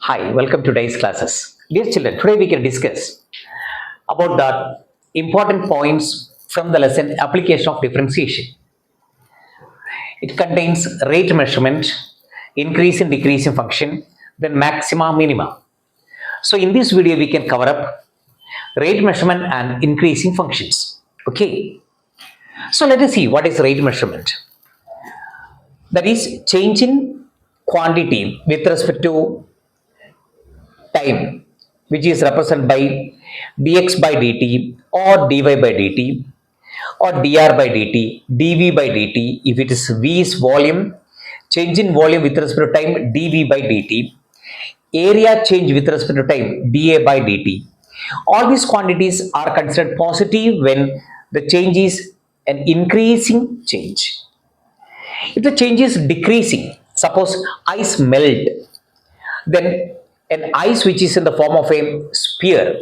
Hi, welcome to today's classes. Dear children, today we can discuss about the important points from the lesson application of differentiation. It contains rate measurement, increase and decrease in function, then maxima, minima. So in this video, we can cover up rate measurement and increasing functions. Okay. So let us see what is rate measurement. That is change in quantity with respect to time, which is represented by dx by dt or dy by dt or dr by dt, dv by dt. If it is v is volume, change in volume with respect to time, dv by dt. Area change with respect to time, dA by dt. All these quantities are considered positive when the change is an increasing change. If the change is decreasing, suppose ice melt, then an ice which is in the form of a sphere,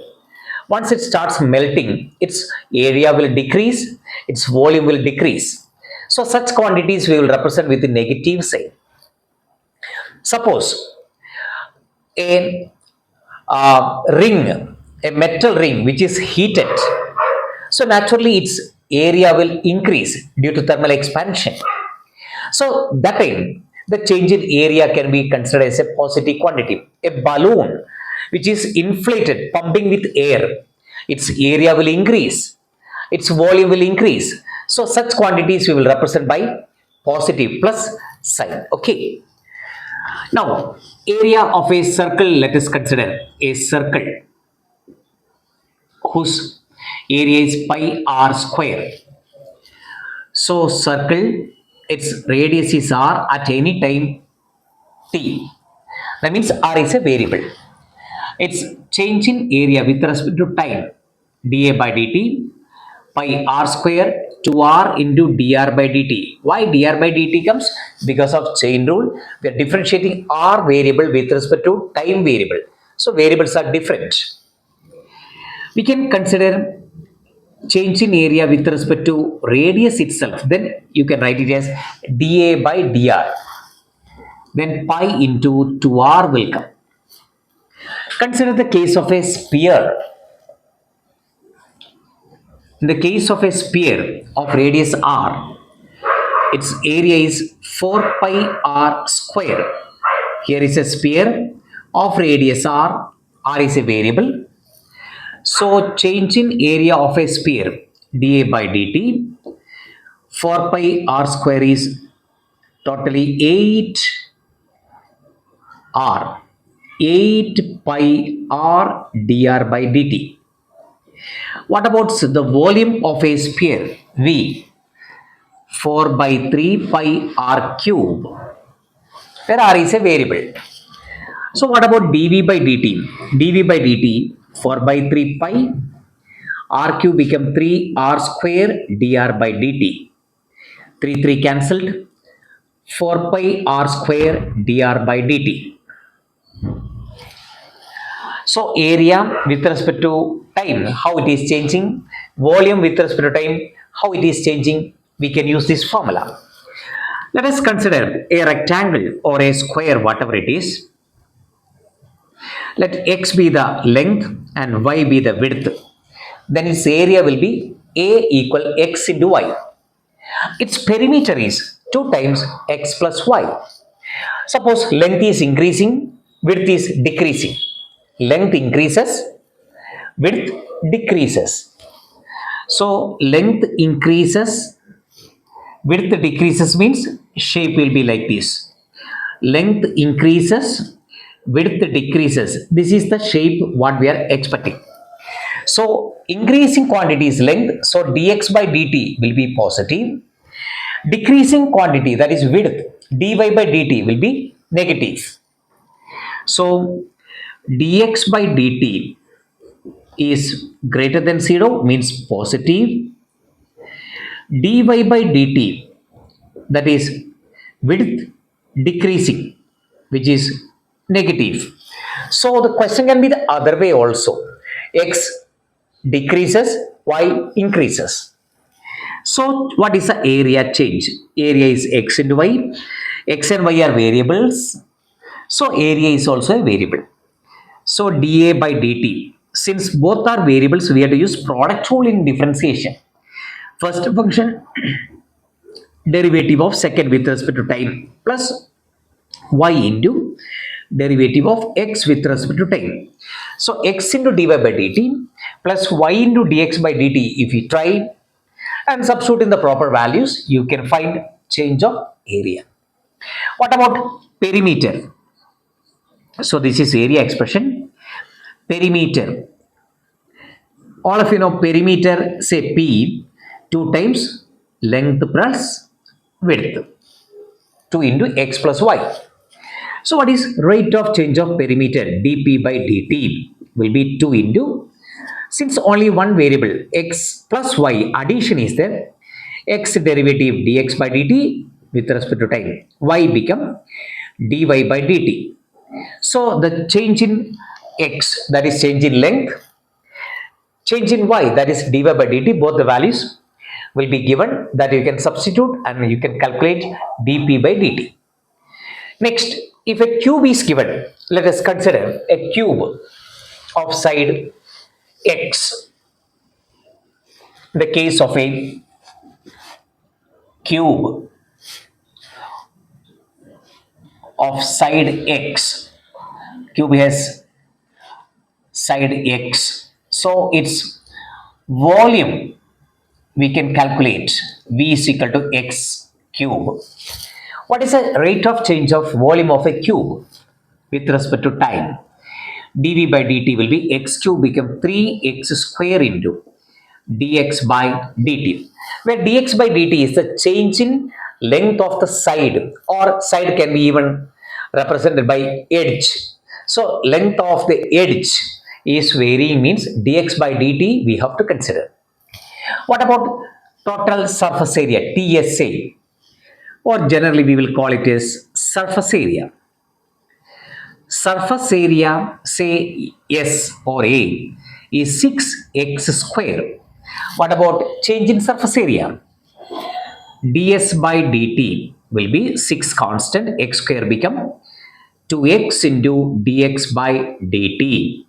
once it starts melting, its area will decrease, its volume will decrease. So such quantities we will represent with the negative sign. Suppose a ring, a metal ring which is heated, so naturally its area will increase due to thermal expansion. So that time, the change in area can be considered as a positive quantity. A balloon which is inflated, pumping with air, its area will increase, its volume will increase. So such quantities we will represent by positive plus sign. Okay. Now, area of a circle, let us consider a circle whose area is pi r square. So circle, its radius is r at any time t. That means r is a variable. Its change in area with respect to time, dA by dt, pi r square to r into dr by dt. Why dr by dt comes? Because of chain rule. We are differentiating r variable with respect to time variable. So variables are different. We can consider change in area with respect to radius itself. Then you can write it as dA by dr. Then pi into 2r will come. Consider the case of a sphere. In the case of a sphere of radius r, its area is 4 pi r square. Here is a sphere of radius r, r is a variable. So change in area of a sphere, dA by dt, 4 pi r square is totally 8 r, 8 pi r dr by dt. What about the volume of a sphere? V, 4 by 3 pi r cube, where r is a variable. So what about dv by dt? dv by dt, 4 by 3 pi, r cube become 3 r square dr by dt. 3 cancelled, 4 pi r square dr by dt. So area with respect to time, how it is changing, volume with respect to time, how it is changing, we can use this formula. Let us consider a rectangle or a square, whatever it is. Let x be the length and y be the width. Then its area will be A equal x into y. Its perimeter is 2 times x plus y. Suppose length is increasing, width is decreasing. Length increases, width decreases. So length increases, width decreases means shape will be like this. Length increases, width decreases. This is the shape what we are expecting. So increasing quantity is length, so dx by dt will be positive. Decreasing quantity, that is width, dy by dt will be negative. So dx by dt is greater than 0 means positive. dy by dt, that is width decreasing, which is negative. So the question can be the other way also. X decreases, y increases. So what is the area change? Area is x into y. X and y are variables. So area is also a variable. So dA by dt. Since both are variables, we have to use product rule in differentiation. First function derivative of second with respect to time plus y into derivative of x with respect to time. So x into dy by dt plus y into dx by dt, if you try and substitute in the proper values, you can find change of area. What about perimeter? So this is area expression. Perimeter. All of you know perimeter, say P, 2 times length plus width, 2 into x plus y. So what is rate of change of perimeter? dp by dt will be 2 into, since only one variable x plus y addition is there, x derivative dx by dt with respect to time, y become dy by dt. So the change in x, that is change in length, change in y, that is dy by dt, both the values will be given, that you can substitute and you can calculate dp by dt. Next, if a cube is given, let us consider a cube of side x. The case of a cube of side x. Cube has side x. So its volume we can calculate v is equal to x cube. What is the rate of change of volume of a cube with respect to time? dv by dt will be x cube become 3x square into dx by dt, where dx by dt is the change in length of the side, or side can be even represented by edge. So length of the edge is varying, means dx by dt we have to consider. What about total surface area, TSA, or generally we will call it as surface area? Surface area, say S or A, is 6x square. What about change in surface area? ds by dt will be 6 constant, x square become 2x into dx by dt.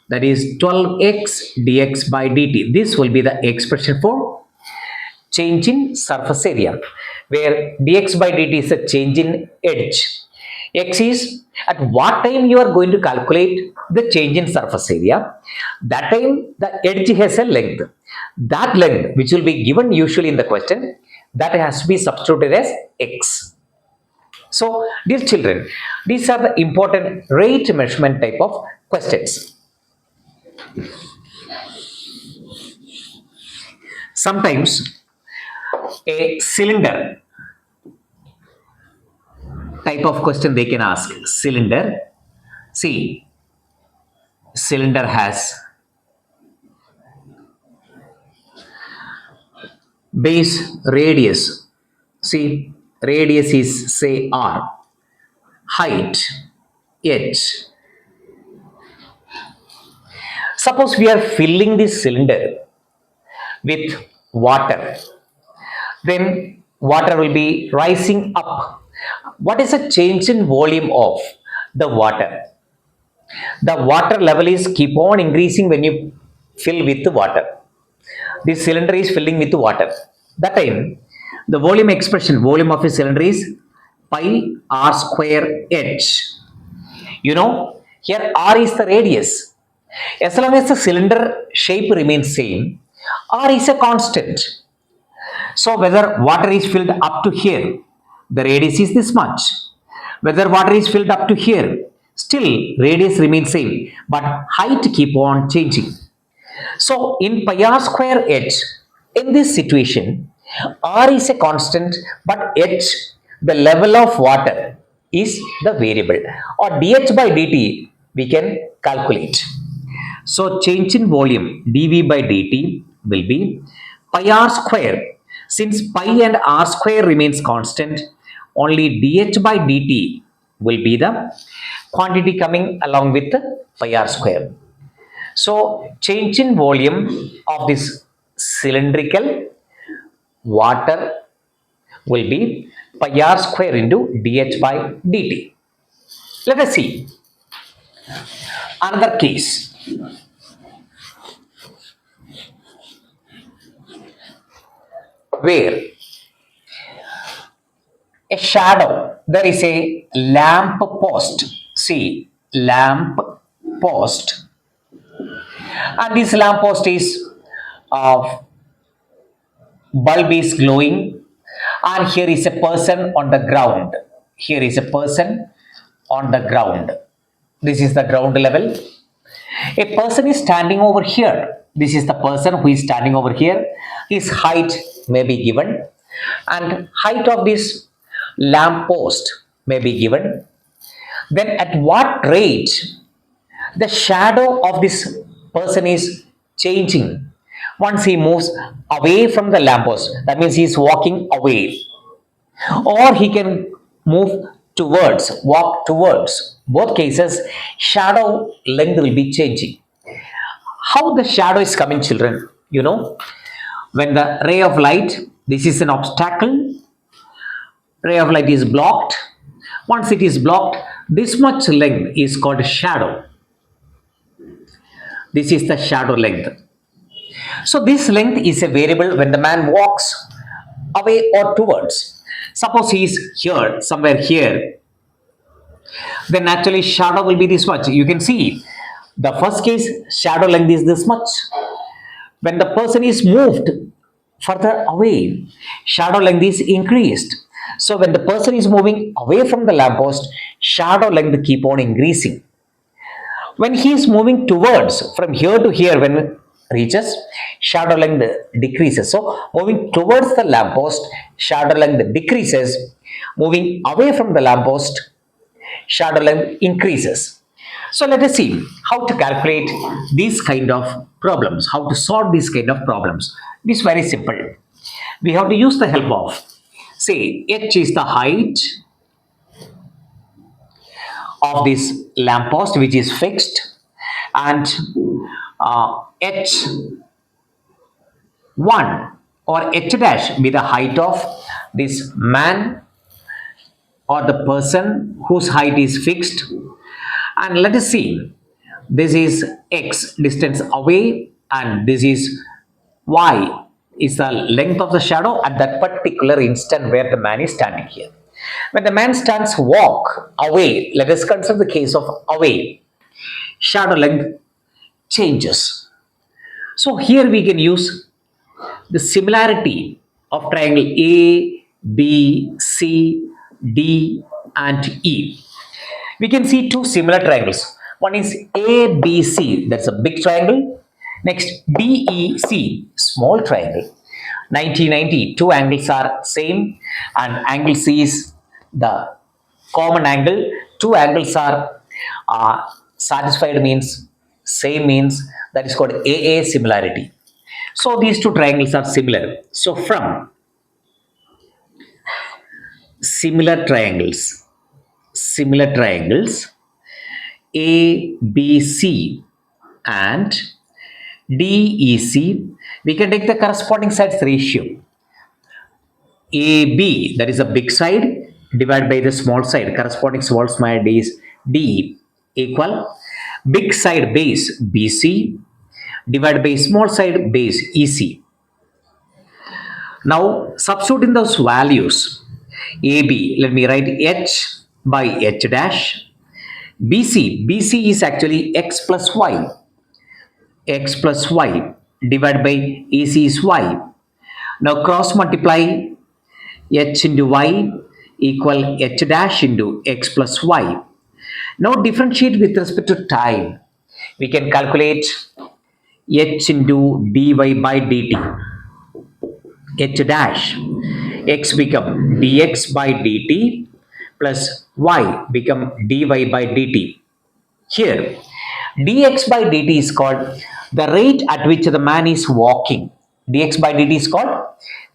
That is 12x dx by dt. This will be the expression for change in surface area, where dx by dt is a change in edge. X is at what time you are going to calculate the change in surface area. That time the edge has a length. That length, which will be given usually in the question, that has to be substituted as x. So, dear children, these are the important rate measurement type of questions. Sometimes a cylinder type of question they can ask. Cylinder, see, cylinder has base radius, see, radius is say r, height h. Suppose we are filling this cylinder with water, then water will be rising up. What is the change in volume of the water? The water level is keep on increasing when you fill with water. This cylinder is filling with water. That time, the volume expression, volume of a cylinder is pi r square h. You know, here r is the radius. As long as the cylinder shape remains same, r is a constant. So whether water is filled up to here, the radius is this much. Whether water is filled up to here, still radius remains same, but height keep on changing. So in pi r square h, in this situation, r is a constant, but h, the level of water, is the variable, or dh by dt we can calculate. So change in volume dv by dt will be pi r square. Since pi and r square remains constant, only dh by dt will be the quantity coming along with the pi r square. So change in volume of this cylindrical water will be pi r square into dh by dt. Let us see another case where a shadow, there is a lamp post. See, lamp post, and this lamp post is uh, bulb is glowing, and here is a person on the ground. Here is a person on the ground. This is the ground level. A person is standing over here. This is the person who is standing over here. His height may be given, and height of this lamp post may be given. Then at what rate the shadow of this person is changing once he moves away from the lamppost? That means he is walking away, or he can move towards, walk towards. Both cases, shadow length will be changing. How the shadow is coming, children? You know, when the ray of light, this is an obstacle, ray of light is blocked. Once it is blocked, this much length is called shadow. This is the shadow length. So this length is a variable when the man walks away or towards. Suppose he is here, somewhere here, then actually shadow will be this much. You can see the first case, shadow length is this much. When the person is moved further away, shadow length is increased. So when the person is moving away from the lamppost, shadow length keep on increasing. When he is moving towards, from here to here, when reaches, shadow length decreases. So moving towards the lamppost, shadow length decreases. Moving away from the lamppost, shadow length increases. So let us see how to calculate these kind of problems, how to solve these kind of problems. It is very simple. We have to use the help of, say, h is the height of this lamppost which is fixed, and h1 or h dash be the height of this man or the person whose height is fixed. And let us see, this is x distance away, and this is y is the length of the shadow at that particular instant where the man is standing here. When the man stands walk away, let us consider the case of away, shadow length changes. So here we can use the similarity of triangle A, B, C, D and E. We can see two similar triangles. One is ABC, that's a big triangle. Next, DEC, small triangle. 90-90, two angles are same, and angle C is the common angle. Two angles are satisfied, means same, means that is called AA similarity. So these two triangles are similar. So from similar triangles ABC and DEC, we can take the corresponding sides ratio. AB, that is a big side, divided by the small side, corresponding small side is DE, equal big side base BC divided by small side base EC. Now substitute in those values. AB, let me write h by h dash. BC is actually x plus y divided by EC is y. Now cross multiply h into y equal h dash into x plus y. Now differentiate with respect to time. We can calculate h into dy by dt. H dash, x become dx by dt plus y become dy by dt. Here, dx by dt is called the rate at which the man is walking. Dx by dt is called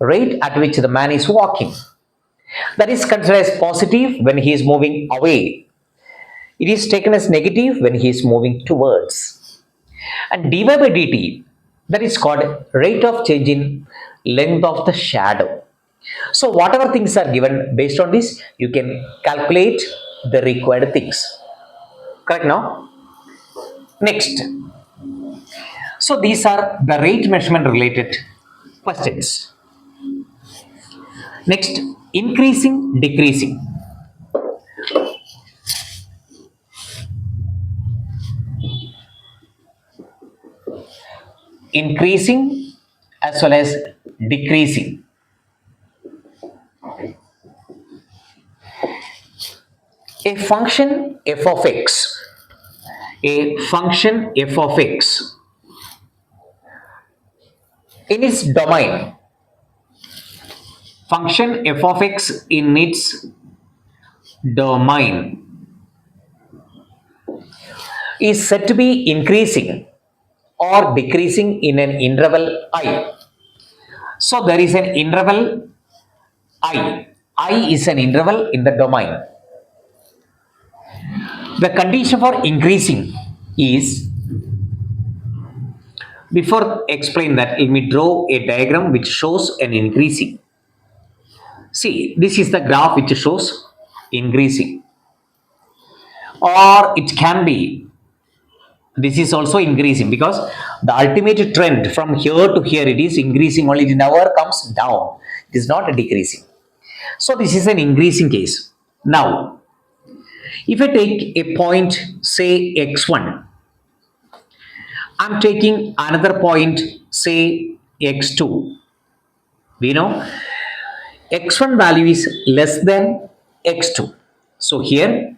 rate at which the man is walking. That is considered as positive when he is moving away. It is taken as negative when he is moving towards. And dy by dt, that is called rate of change in length of the shadow. So whatever things are given, based on this you can calculate the required things. Correct now? Next. So these are the rate measurement related questions. Next, increasing, decreasing. Increasing as well as decreasing. A function f of x, a function f of x in its domain, function f of x in its domain is said to be increasing or decreasing in an interval I. So there is an interval I. I is an interval in the domain. The condition for increasing is, before explain that, let me draw a diagram which shows an increasing. See, this is the graph which shows increasing, or it can be, this is also increasing, because the ultimate trend from here to here, it is increasing only, it never comes down, it is not decreasing. So this is an increasing case. Now, if I take a point, say x1, I'm taking another point, say x2. We know x1 value is less than x2. So here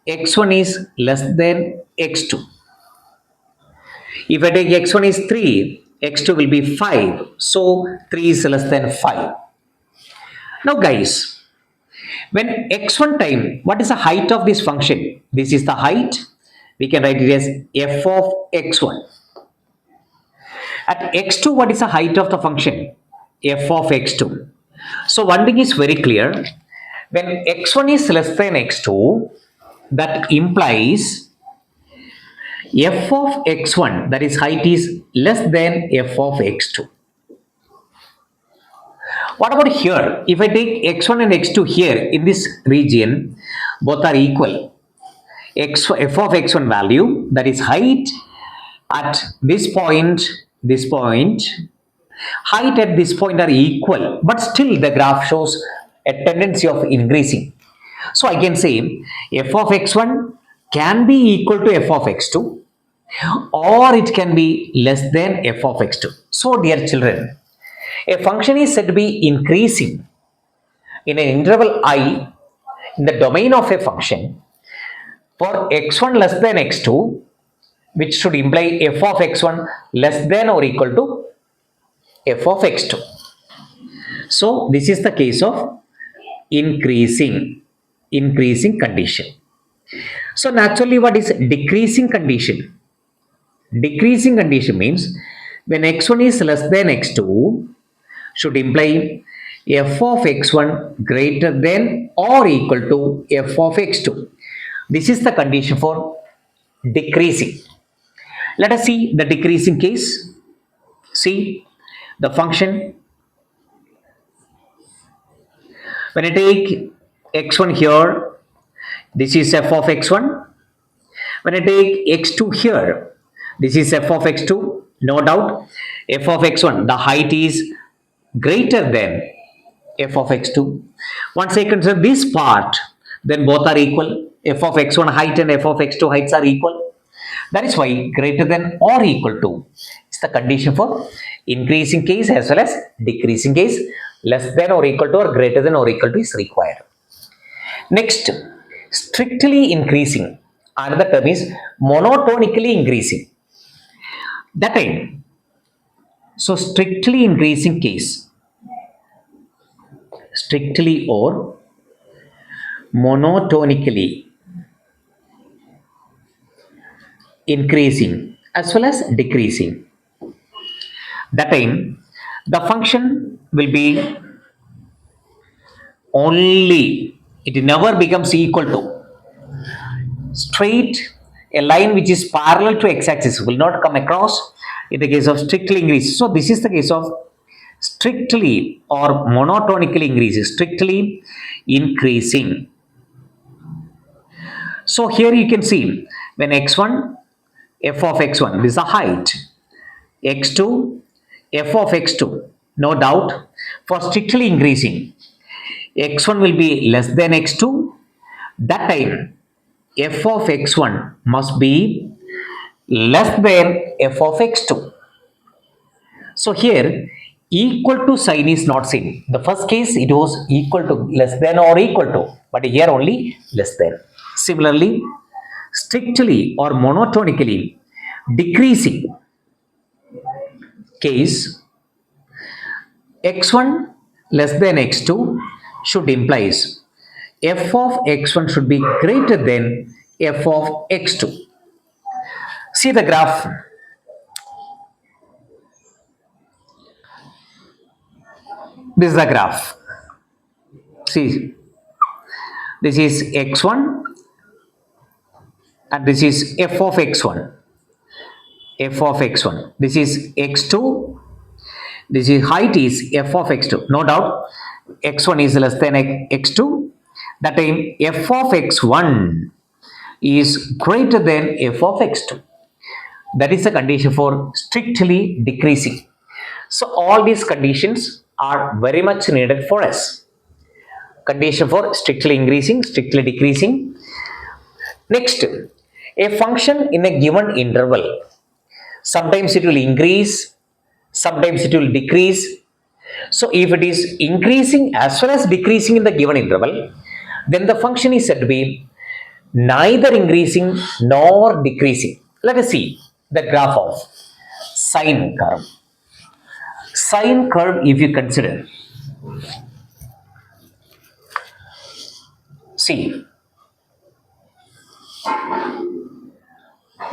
x1 is less than x2. If I take x1 is 3, x2 will be 5. So 3 is less than 5. Now guys, when x1 time, what is the height of this function? This is the height. We can write it as f of x1. At x2, what is the height of the function? F of x2. So one thing is very clear. When x1 is less than x2, that implies f of x1, that is height, is less than f of x2. What about here? If I take x1 and x2 here in this region, both are equal. F of x1 value, that is height at this point, height at this point are equal, but still the graph shows a tendency of increasing. So I can say f of x1 can be equal to f of x2, or it can be less than f of x2. So dear children, a function is said to be increasing in an interval I in the domain of a function for x1 less than x2, which should imply f of x1 less than or equal to f of x2. So this is the case of increasing condition. So naturally, what is decreasing condition? Decreasing condition means when x1 is less than x2, should imply f of x1 greater than or equal to f of x2. This is the condition for decreasing. Let us see the decreasing case. See the function. When I take x1 here, this is f of x1. When I take x2 here, this is f of x2. No doubt, f of x1, the height is greater than f of x2. Once I consider this part, then both are equal. F of x1 height and f of x2 heights are equal. That is why greater than or equal to is the condition for increasing case as well as decreasing case. Less than or equal to or greater than or equal to is required. Next, strictly increasing. Another term is monotonically increasing. That time, so strictly increasing case, strictly or monotonically increasing as well as decreasing. That time, the function will be only, it never becomes equal to straight, a line which is parallel to x-axis will not come across in the case of strictly increase. So this is the case of strictly or monotonically increases, strictly increasing. So here you can see when x1, f of x1, this is the height, x2, f of x2, no doubt, for strictly increasing, x1 will be less than x2, that time f of x1 must be less than f of x2. So here equal to sign is not seen. The first case it was equal to, less than or equal to, but here only less than. Similarly, strictly or monotonically decreasing case, x1 less than x2 should implies f of x1 should be greater than f of x2. See the graph. This is the graph. See, this is x1 and this is f of x1. F of x1. This is x2. This is height is f of x2. No doubt, x1 is less than x2. That time f of x1 is greater than f of x2. That is the condition for strictly decreasing. So all these conditions are very much needed for us. Condition for strictly increasing, strictly decreasing. Next, a function in a given interval. Sometimes it will increase, sometimes it will decrease. So if it is increasing as well as decreasing in the given interval, then the function is said to be neither increasing nor decreasing. Let us see the graph of sine curve. Sine curve, if you consider, see,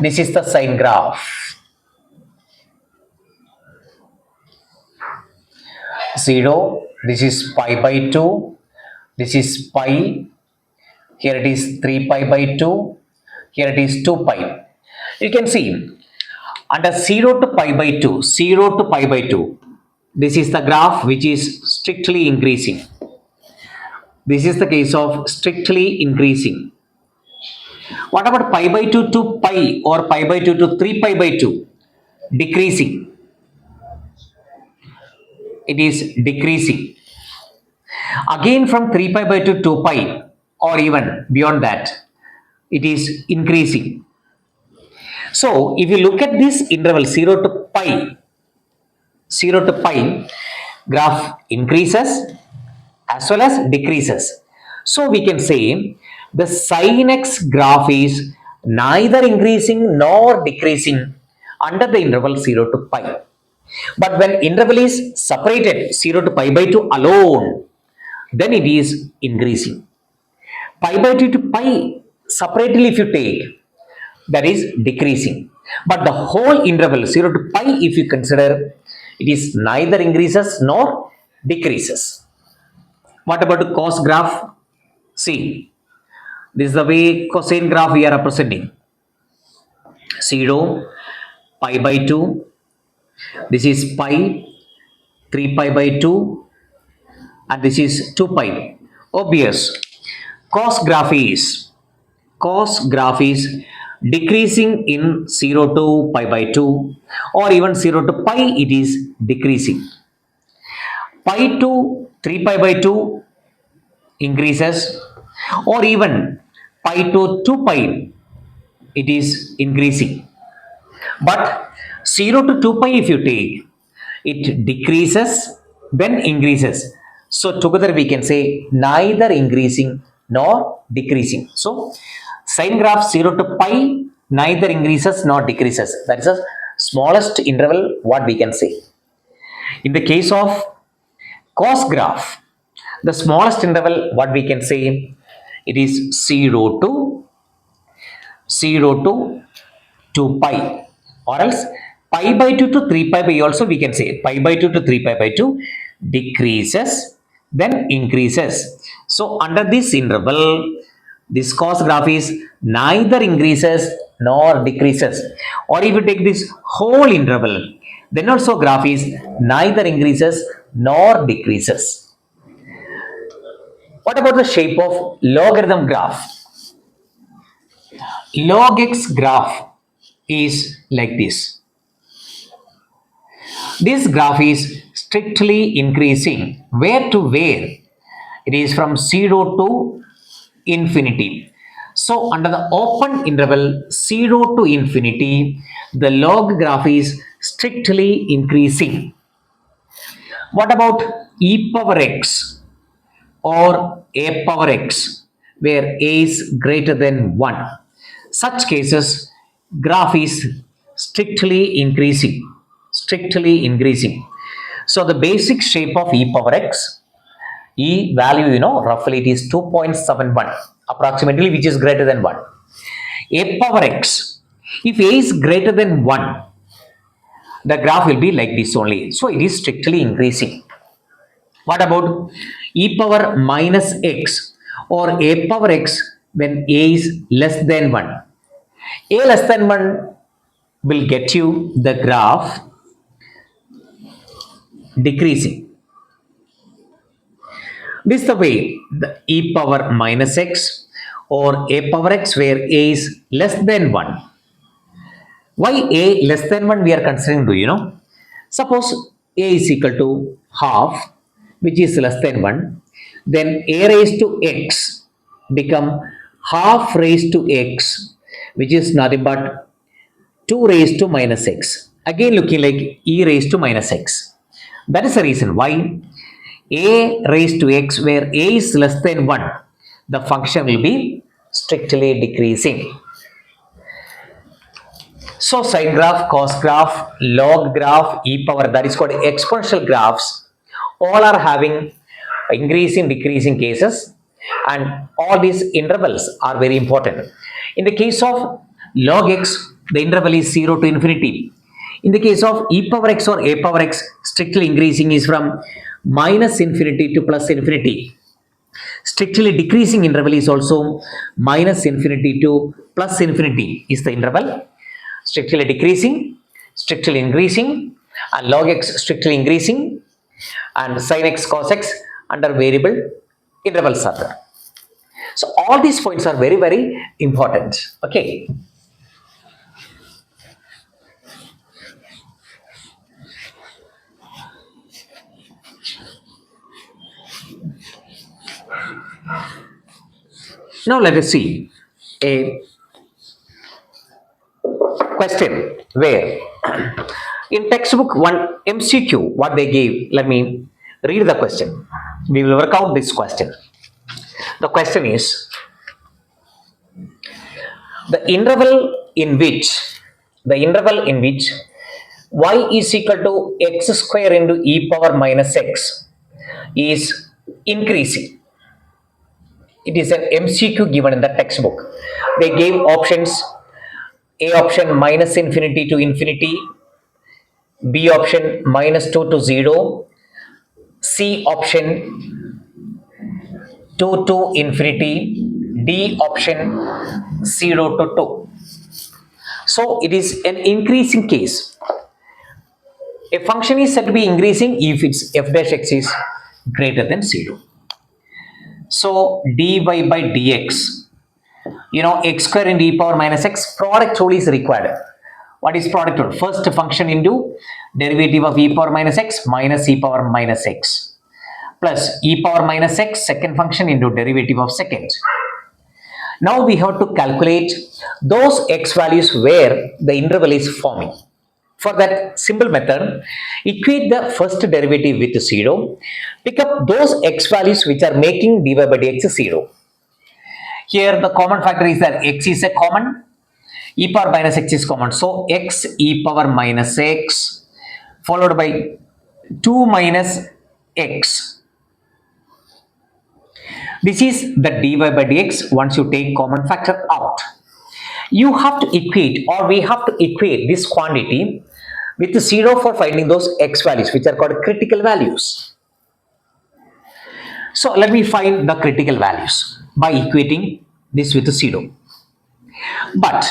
this is the sine graph. 0, this is pi by 2, this is pi, here it is 3 pi by 2, here it is 2 pi. You can see under 0 to pi by 2, 0 to pi by 2, this is the graph which is strictly increasing. This is the case of strictly increasing. What about pi by 2 to pi or pi by 2 to 3 pi by 2? Decreasing. It is decreasing. Again from 3 pi by 2 to pi or even beyond that, it is increasing. So if you look at this interval 0 to pi, 0 to pi, graph increases as well as decreases. So we can say the sin x graph is neither increasing nor decreasing under the interval 0 to pi. But when interval is separated 0 to pi by 2 alone, then it is increasing. Pi by 2 to pi separately if you take, that is decreasing. But the whole interval 0 to pi, if you consider, it is neither increases nor decreases. What about the cos graph? See, this is the way cosine graph we are representing. 0, pi by 2, this is pi, 3 pi by 2, and this is 2 pi. Obvious. Cos graph is decreasing in 0 to pi by 2 or even 0 to pi, it is decreasing. Pi to 3 pi by 2 increases, or even pi to 2 pi, it is increasing. But 0 to 2 pi if you take, it decreases then increases. So together we can say neither increasing nor decreasing. So sine graph 0 to pi neither increases nor decreases. That is the smallest interval what we can say. In the case of cos graph, the smallest interval what we can say, it is 0 to 2 pi, or else pi by 2 to 3 pi by, also we can say pi by 2 to 3 pi by 2 decreases then increases. So under this interval, this cos graph is neither increases nor decreases. Or if you take this whole interval, then also graph is neither increases nor decreases. What about the shape of logarithm graph? log x graph is like this. This graph is strictly increasing. Where to where? It is from 0 to infinity. So under the open interval 0 to infinity, the log graph is strictly increasing. What about e power x or a power x, where a is greater than 1? Such cases, graph is strictly increasing. Strictly increasing. So the basic shape of e power x, e value, roughly it is 2.71 approximately, which is greater than 1. A power x, if a is greater than 1, the graph will be like this only. So it is strictly increasing. What about e power minus x or a power x when a is less than 1? A less than 1 will get you the graph decreasing. This is the way the e power minus x or a power x where a is less than 1. Why a less than 1 we are considering, do you know? Suppose a is equal to half, which is less than 1, then a raised to x become half raised to x, which is nothing but 2 raised to minus x. Again looking like e raised to minus x. That is the reason why a raised to x where a is less than 1, the function will be strictly decreasing. So sine graph, cos graph, log graph, e power, that is called exponential graphs, all are having increasing, decreasing cases, and all these intervals are very important. In the case of log x, the interval is 0 to infinity. In the case of e power x or a power x, strictly increasing is from minus infinity to plus infinity. Strictly decreasing interval is also minus infinity to plus infinity is the interval. Strictly decreasing, strictly increasing, and log x strictly increasing, and sin x cos x under variable intervals are there. So all these points are very, very important. Okay. Now let us see a question where in textbook one MCQ what they gave. Let me read the question. We will work out this question. The question is the interval in which y is equal to x square into e power minus x is increasing. It is an MCQ given in the textbook. They gave options: A option minus infinity to infinity, B option minus 2 to 0, C option 2 to infinity, D option 0 to 2. So it is an increasing case. A function is said to be increasing if its f dash x is greater than 0. So dy by dx, x square into e power minus x, product rule is required. What is product rule? First function into derivative of e power minus x minus e power minus x plus e power minus x, second function into derivative of second. Now we have to calculate those x values where the interval is forming. For that simple method, equate the first derivative with 0, pick up those x values which are making dy by dx 0. Here the common factor is that x is a common, e power minus x is common. So x e power minus x followed by 2 minus x. This is the dy by dx once you take common factor out. You have to equate, or we have to equate this quantity with 0 for finding those x values which are called critical values. So let me find the critical values by equating this with 0. But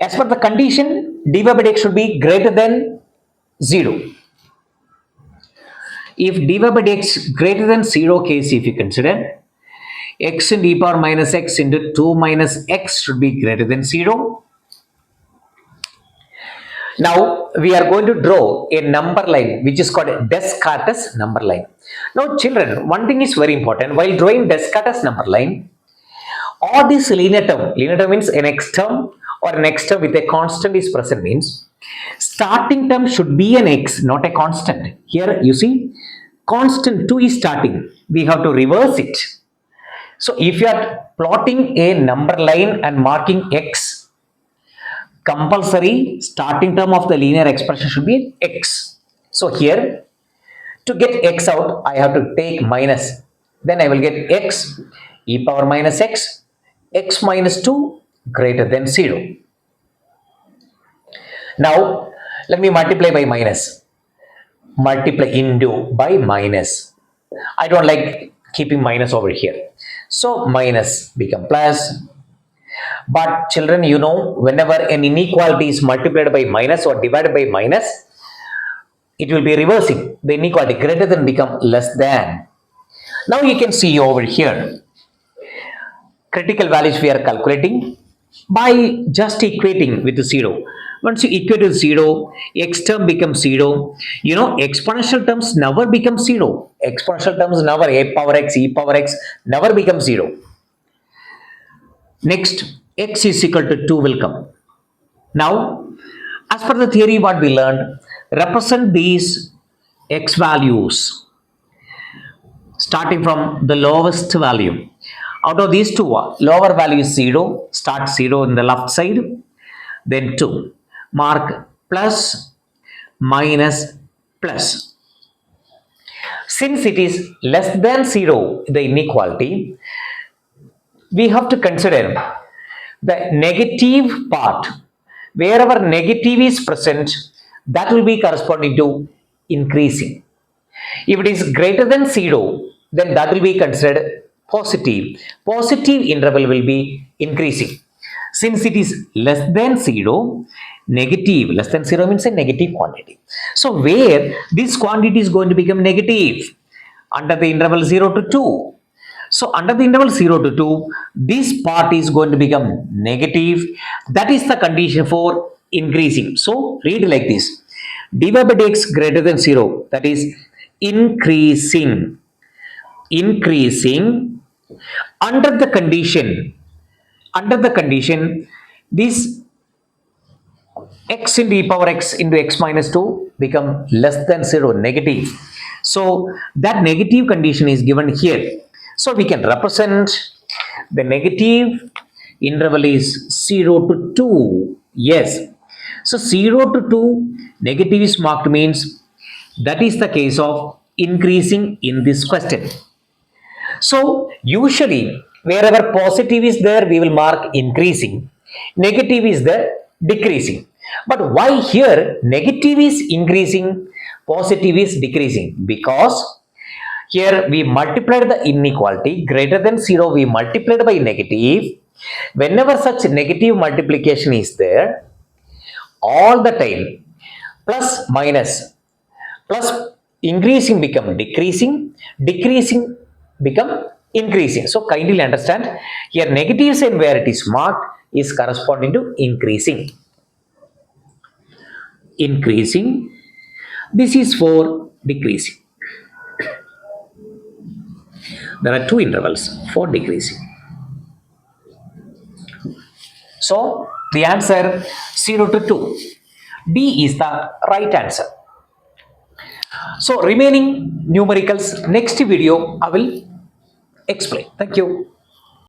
as per the condition, dy by dx should be greater than 0. If dy by dx greater than 0 case, if you consider, x into e power minus x into 2 minus x should be greater than 0. Now we are going to draw a number line which is called Descartes number line. Now children, one thing is very important. While drawing Descartes number line, all this linear term means an x term or an x term with a constant is present means starting term should be an x, not a constant. Here you see constant 2 is starting. We have to reverse it. So if you are plotting a number line and marking x, compulsory starting term of the linear expression should be x. So here to get x out, I have to take minus. Then I will get x e power minus x minus 2 greater than 0. Now let me multiply by minus. Multiply into by minus. I don't like keeping minus over here. So minus become plus. But children, you know, whenever an inequality is multiplied by minus or divided by minus, it will be reversing. The inequality greater than become less than. Now you can see over here, critical values we are calculating by just equating with the 0. Once you equate to 0, x term becomes 0. You know, exponential terms never become 0. Exponential terms never, a power x, e power x, never become 0. Next, x is equal to 2 will come. Now, as per the theory what we learned, represent these x values starting from the lowest value. Out of these two, lower value is 0, start 0 in the left side, then 2. Mark plus, minus, plus. Since it is less than 0, the inequality, we have to consider the negative part. Wherever negative is present, that will be corresponding to increasing. If it is greater than 0, then that will be considered positive. Positive interval will be increasing. Since it is less than 0, negative, less than 0 means a negative quantity. So where this quantity is going to become negative? Under the interval 0 to 2. So under the interval 0 to 2, this part is going to become negative. That is the condition for increasing. So read like this. dy by dx greater than 0, that is increasing. Increasing under the condition, this x into e power x into x minus 2 become less than 0, negative. So that negative condition is given here. So we can represent the negative interval is 0 to 2. Yes. So 0 to 2 negative is marked means that is the case of increasing in this question. So usually wherever positive is there, we will mark increasing. Negative is there, decreasing. But why here negative is increasing, positive is decreasing? Because here we multiplied the inequality greater than 0, we multiplied by negative. Whenever such negative multiplication is there, all the time plus minus, plus increasing become decreasing, decreasing become increasing. So kindly understand here negative sign where it is marked is corresponding to increasing. Increasing. This is for decreasing. There are two intervals for decreasing. So the answer 0 to 2. D is the right answer. So remaining numericals next video I will explain. Thank you.